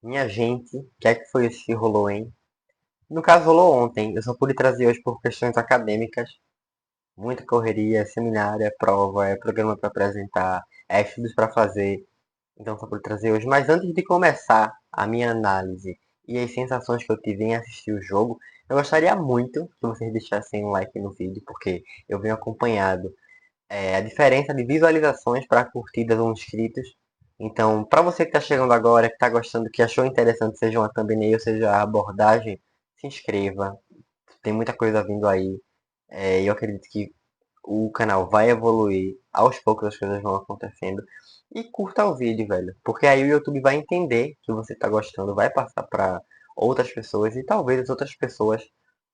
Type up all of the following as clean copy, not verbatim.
Minha gente, o que é que foi isso que rolou, hein? No caso, rolou ontem. Eu só pude trazer hoje por questões acadêmicas. Muita correria, seminário, é prova, é programa para apresentar, é estudos para fazer. Então, só pude trazer hoje. Mas antes de começar a minha análise e as sensações que eu tive em assistir o jogo, eu gostaria muito que vocês deixassem um like no vídeo, porque eu venho acompanhado a diferença de visualizações para curtidas ou inscritos. Então, para você que está chegando agora, que está gostando, que achou interessante, seja uma thumbnail, seja a abordagem, se inscreva. Tem muita coisa vindo aí. Eu acredito que o canal vai evoluir. Aos poucos as coisas vão acontecendo. E curta o vídeo, velho. Porque aí o YouTube vai entender que você está gostando, vai passar para outras pessoas. E talvez as outras pessoas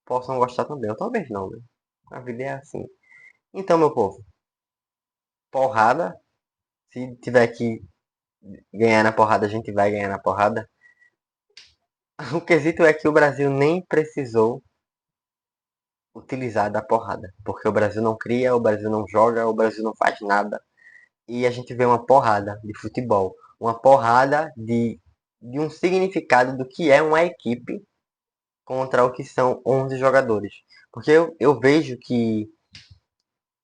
possam gostar também. Ou talvez não, né? A vida é assim. Então, meu povo, porrada. Se tiver que ganhar na porrada, a gente vai ganhar na porrada. O quesito é que o Brasil nem precisou utilizar da porrada. Porque o Brasil não cria, o Brasil não joga, o Brasil não faz nada. E a gente vê uma porrada de futebol. Uma porrada de um significado do que é uma equipe contra o que são 11 jogadores. Porque eu vejo que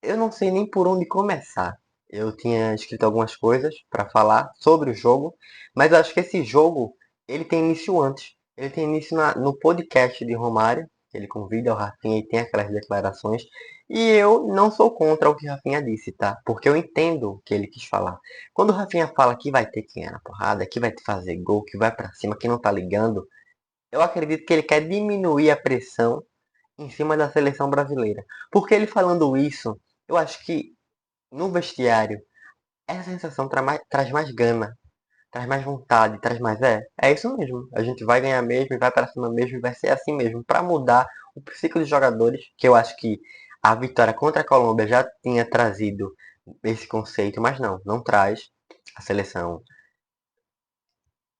eu não sei nem por onde começar. Eu tinha escrito algumas coisas para falar sobre o jogo, mas eu acho que esse jogo ele tem início antes. Ele tem início no podcast de Romário. Ele convida o Rafinha e tem aquelas declarações. E eu não sou contra o que o Rafinha disse, tá? Porque eu entendo o que ele quis falar. Quando o Rafinha fala que vai ter que ganhar na porrada, que vai fazer gol, que vai para cima, que não tá ligando, eu acredito que ele quer diminuir a pressão em cima da seleção brasileira. Porque ele falando isso, eu acho que no vestiário, essa sensação traz mais gana, traz mais vontade, traz mais. É isso mesmo. A gente vai ganhar mesmo, e vai para cima mesmo, e vai ser assim mesmo. Para mudar o psico dos jogadores, que eu acho que a vitória contra a Colômbia já tinha trazido esse conceito, mas não traz. A seleção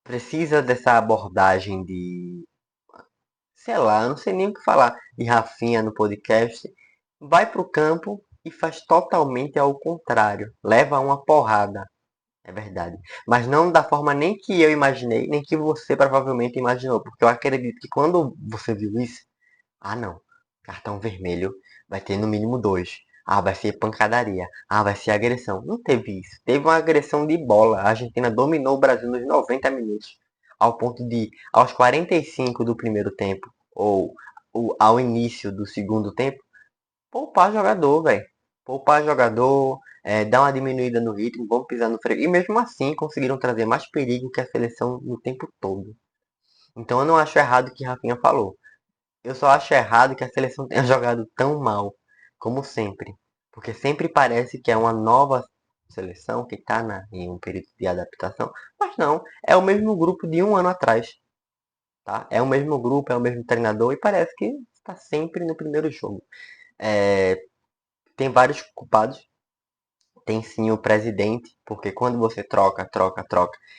precisa dessa abordagem de, sei lá, eu não sei nem o que falar, de Rafinha no podcast. Vai para o campo e faz totalmente ao contrário. Leva uma porrada. É verdade. Mas não da forma nem que eu imaginei, nem que você provavelmente imaginou. Porque eu acredito que quando você viu isso, ah não, cartão vermelho vai ter no mínimo dois. Ah, vai ser pancadaria. Ah, vai ser agressão. Não teve isso. Teve uma agressão de bola. A Argentina dominou o Brasil nos 90 minutos. Ao ponto de, aos 45 do primeiro tempo, ou ao início do segundo tempo, poupar jogador, velho. Poupar jogador, dar uma diminuída no ritmo, vamos pisar no freio. E mesmo assim conseguiram trazer mais perigo que a seleção no tempo todo. Então eu não acho errado o que Rafinha falou. Eu só acho errado que a seleção tenha jogado tão mal, como sempre. Porque sempre parece que é uma nova seleção que está em um período de adaptação. Mas não, é o mesmo grupo de um ano atrás. Tá? É o mesmo grupo, é o mesmo treinador e parece que está sempre no primeiro jogo. É, tem vários culpados. Tem sim o presidente, porque quando você troca,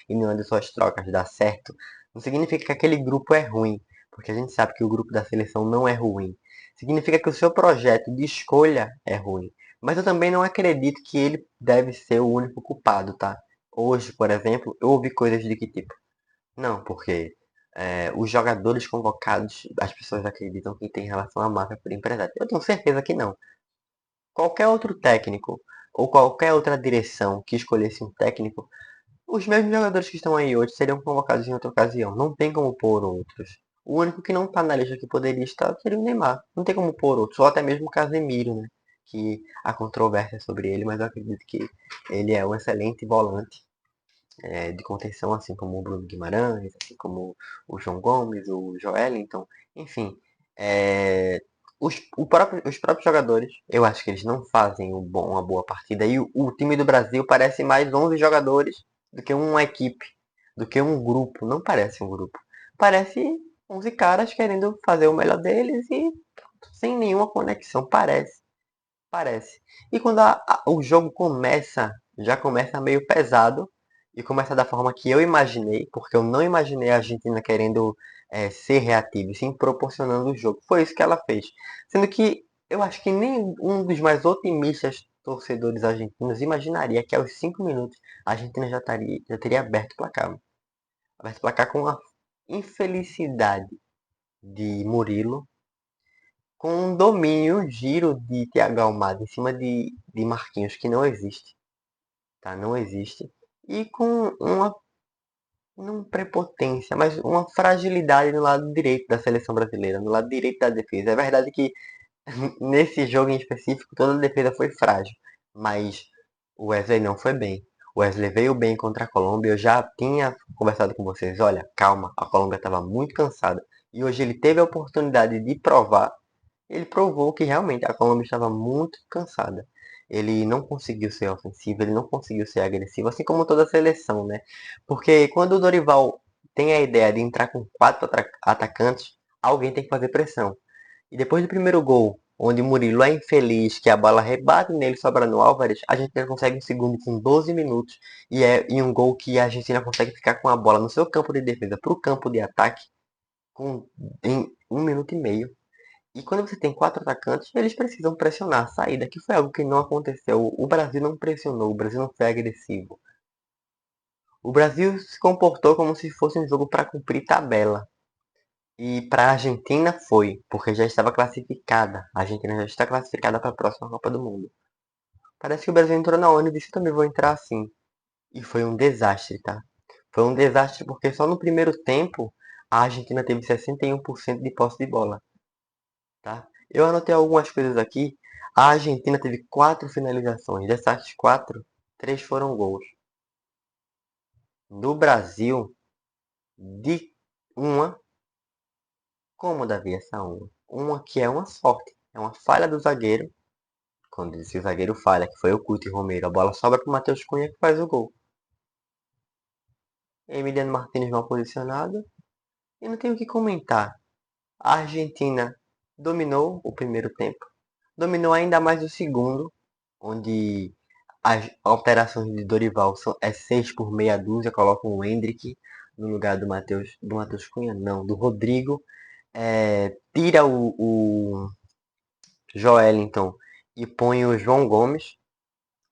e nenhuma das suas trocas dá certo, não significa que aquele grupo é ruim, porque a gente sabe que o grupo da seleção não é ruim. Significa que o seu projeto de escolha é ruim. Mas eu também não acredito que ele deve ser o único culpado, tá? Hoje, por exemplo, eu ouvi coisas de que tipo, não, porque os jogadores convocados, as pessoas acreditam que tem relação à máfia por empresário. Eu tenho certeza que não. Qualquer outro técnico ou qualquer outra direção que escolhesse um técnico, os mesmos jogadores que estão aí hoje seriam convocados em outra ocasião. Não tem como pôr outros. O único que não está na lista que poderia estar seria o Neymar. Não tem como pôr outros. Ou até mesmo o Casemiro, né? Que há controvérsia sobre ele, mas eu acredito que ele é um excelente volante de contenção, assim como o Bruno Guimarães, assim como o João Gomes, o Joelinton, enfim. É, os próprios jogadores, eu acho que eles não fazem uma boa partida. E o time do Brasil parece mais 11 jogadores do que uma equipe, do que um grupo. Não parece um grupo. Parece 11 caras querendo fazer o melhor deles e sem nenhuma conexão. Parece. E quando o jogo começa, já começa meio pesado e começa da forma que eu imaginei, porque eu não imaginei a Argentina querendo ser reativa, e sim proporcionando o jogo. Foi isso que ela fez. Sendo que eu acho que nem um dos mais otimistas torcedores argentinos imaginaria que aos 5 minutos a Argentina já teria aberto o placar. Aberto o placar com uma infelicidade de Murilo, com um domínio, um giro de Thiago Almada em cima de Marquinhos que não existe, tá? Não existe. E com uma, não prepotência, mas uma fragilidade no lado direito da seleção brasileira, no lado direito da defesa. É verdade que nesse jogo em específico toda a defesa foi frágil, mas o Wesley não foi bem. O Wesley veio bem contra a Colômbia. Eu já tinha conversado com vocês. Olha, calma, a Colômbia estava muito cansada. E hoje ele teve a oportunidade de provar. Ele provou que realmente a Colômbia estava muito cansada. Ele não conseguiu ser ofensivo, ele não conseguiu ser agressivo, assim como toda a seleção, né? Porque quando o Dorival tem a ideia de entrar com quatro atacantes, alguém tem que fazer pressão. E depois do primeiro gol, onde o Murilo é infeliz, que a bola rebate nele e sobra no Álvares, a Argentina consegue um segundo com 12 minutos. E um gol que a Argentina consegue ficar com a bola no seu campo de defesa para o campo de ataque em 1 minuto e meio. E quando você tem quatro atacantes, eles precisam pressionar a saída, que foi algo que não aconteceu. O Brasil não pressionou, o Brasil não foi agressivo. O Brasil se comportou como se fosse um jogo para cumprir tabela. E para a Argentina foi, porque já estava classificada. A Argentina já está classificada para a próxima Copa do Mundo. Parece que o Brasil entrou na ONU e disse: eu também vou entrar assim. E foi um desastre, tá? Foi um desastre porque só no primeiro tempo a Argentina teve 61% de posse de bola, tá? Eu anotei algumas coisas aqui. A Argentina teve 4 finalizações. Dessas 4, 3 foram gols. No Brasil, de uma, como Davi essa uma? Uma que é uma sorte. É uma falha do zagueiro. Quando esse zagueiro falha, que foi o Couto e Romero, a bola sobra para o Matheus Cunha que faz o gol. Emiliano Martínez mal posicionado. E não tenho o que comentar. A Argentina dominou o primeiro tempo. Dominou ainda mais o segundo, onde as alterações de Dorival é 6 por meia dúzia. Coloca o Hendrick no lugar do Matheus Cunha, não, do Rodrigo. Tira o Joelinton e põe o João Gomes.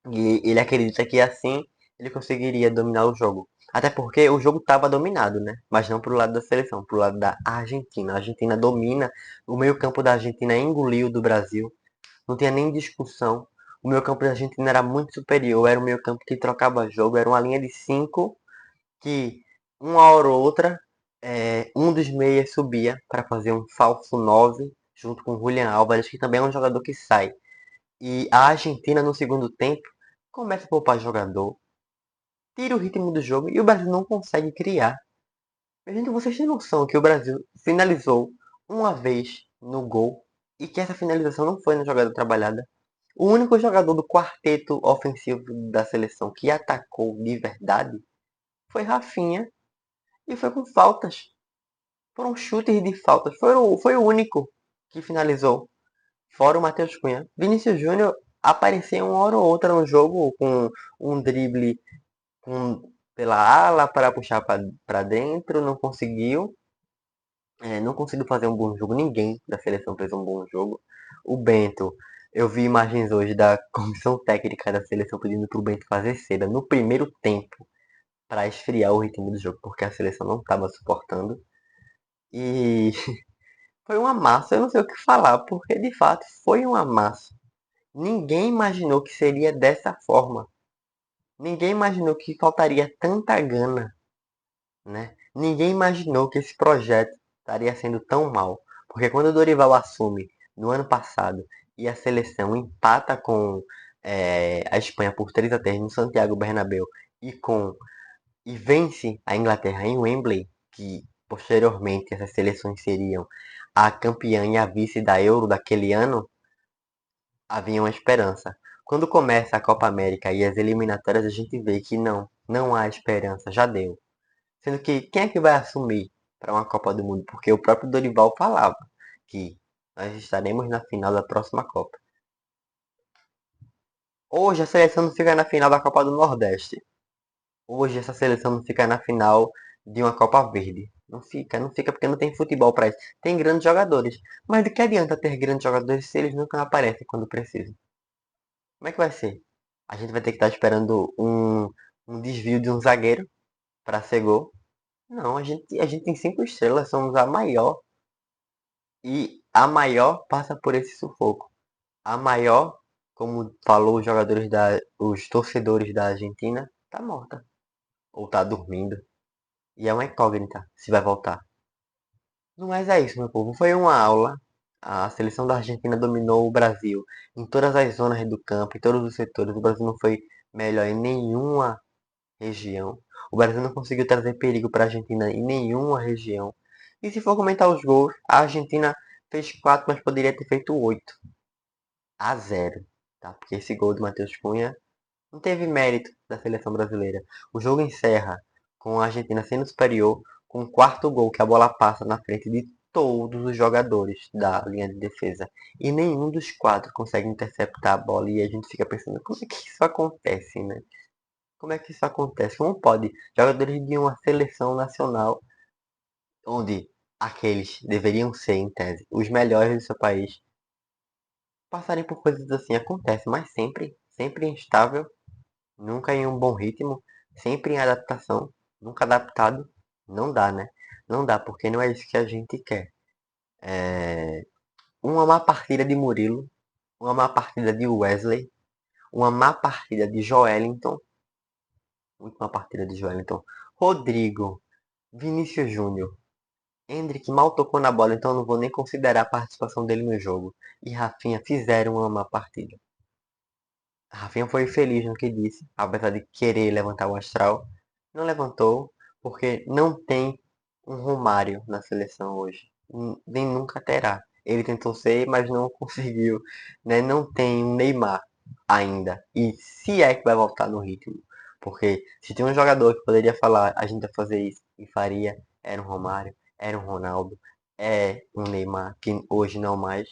E ele acredita que assim ele conseguiria dominar o jogo. Até porque o jogo estava dominado, né? Mas não pro lado da seleção, pro lado da Argentina. A Argentina domina, o meio-campo da Argentina engoliu do Brasil. Não tinha nem discussão. O meio-campo da Argentina era muito superior, era um meio-campo que trocava jogo, era uma linha de 5 que uma hora ou outra um dos meias subia para fazer um falso 9 junto com o Julian Álvares, que também é um jogador que sai. E a Argentina no segundo tempo começa a poupar jogador, tira o ritmo do jogo e o Brasil não consegue criar. Gente, vocês têm noção que o Brasil finalizou uma vez no gol e que essa finalização não foi na jogada trabalhada? O único jogador do quarteto ofensivo da seleção que atacou de verdade foi Rafinha e foi com faltas. Foram chutes de faltas. Foi o único que finalizou. Fora o Matheus Cunha. Vinícius Júnior aparecia uma hora ou outra no jogo com um drible pela ala para puxar para dentro. Não conseguiu. Não conseguiu fazer um bom jogo. Ninguém da seleção fez um bom jogo. O Bento. Eu vi imagens hoje da comissão técnica da seleção pedindo para o Bento fazer seda no primeiro tempo para esfriar o ritmo do jogo, porque a seleção não estava suportando. E foi uma massa, eu não sei o que falar, porque de fato foi uma massa. Ninguém imaginou que seria dessa forma. Ninguém imaginou que faltaria tanta gana, né? Ninguém imaginou que esse projeto estaria sendo tão mal. Porque quando o Dorival assume no ano passado e a seleção empata com a Espanha por 3-3 no Santiago Bernabéu e vence a Inglaterra em Wembley, que posteriormente essas seleções seriam a campeã e a vice da Euro daquele ano, havia uma esperança. Quando começa a Copa América e as eliminatórias, a gente vê que não há esperança, já deu. Sendo que quem é que vai assumir para uma Copa do Mundo? Porque o próprio Dorival falava que nós estaremos na final da próxima Copa. Hoje a seleção não fica na final da Copa do Nordeste. Hoje essa seleção não fica na final de uma Copa Verde. Não fica porque não tem futebol para isso. Tem grandes jogadores, mas de que adianta ter grandes jogadores se eles nunca aparecem quando precisam? Como é que vai ser? A gente vai ter que estar esperando um desvio de um zagueiro para ser gol. Não, a gente tem 5 estrelas, somos a maior. E a maior passa por esse sufoco. A maior, como falou os torcedores da Argentina, tá morta. Ou tá dormindo. E é uma incógnita se vai voltar. No mais é isso, meu povo. Foi uma aula. A seleção da Argentina dominou o Brasil em todas as zonas do campo, em todos os setores. O Brasil não foi melhor em nenhuma região. O Brasil não conseguiu trazer perigo para a Argentina em nenhuma região. E se for comentar os gols, a Argentina fez 4, mas poderia ter feito 8-0. Tá? Porque esse gol do Matheus Cunha não teve mérito da seleção brasileira. O jogo encerra com a Argentina sendo superior, com o quarto gol que a bola passa na frente de todos os jogadores da linha de defesa. E nenhum dos quatro consegue interceptar a bola e a gente fica pensando, como é que isso acontece, né? Como é que isso acontece? Como pode jogadores de uma seleção nacional, onde aqueles deveriam ser, em tese, os melhores do seu país, passarem por coisas assim? Acontece, mas sempre instável, nunca em um bom ritmo, sempre em adaptação, nunca adaptado. Não dá, né? Não dá, porque não é isso que a gente quer. Uma má partida de Murilo, uma má partida de Wesley, uma má partida de Joelinton, muito má partida de Joelinton, Rodrigo, Vinícius Júnior, Endrick mal tocou na bola, então eu não vou nem considerar a participação dele no jogo. E Rafinha fizeram uma má partida. Rafinha foi feliz no que disse, apesar de querer levantar o astral. Não levantou, porque não tem um Romário na seleção hoje. Nem nunca terá. Ele tentou ser, mas não conseguiu. Né? Não tem um Neymar ainda. E se é que vai voltar no ritmo. Porque se tem um jogador que poderia falar, a gente vai fazer isso e faria, era um Romário, era um Ronaldo, é um Neymar, que hoje não mais.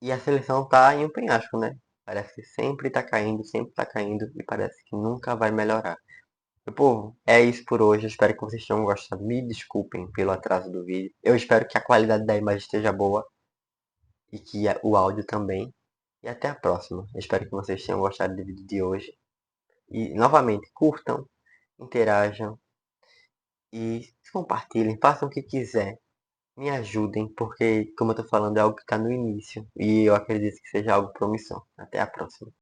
E a seleção tá em um penhasco, né? Parece que sempre tá caindo e parece que nunca vai melhorar. Meu povo, é isso por hoje. Eu espero que vocês tenham gostado. Me desculpem pelo atraso do vídeo. Eu espero que a qualidade da imagem esteja boa e que o áudio também. E até a próxima. Eu espero que vocês tenham gostado do vídeo de hoje. E novamente, curtam, interajam e compartilhem, façam o que quiser. Me ajudem, porque, como eu tô falando, é algo que está no início. E eu acredito que seja algo promissor. Até a próxima.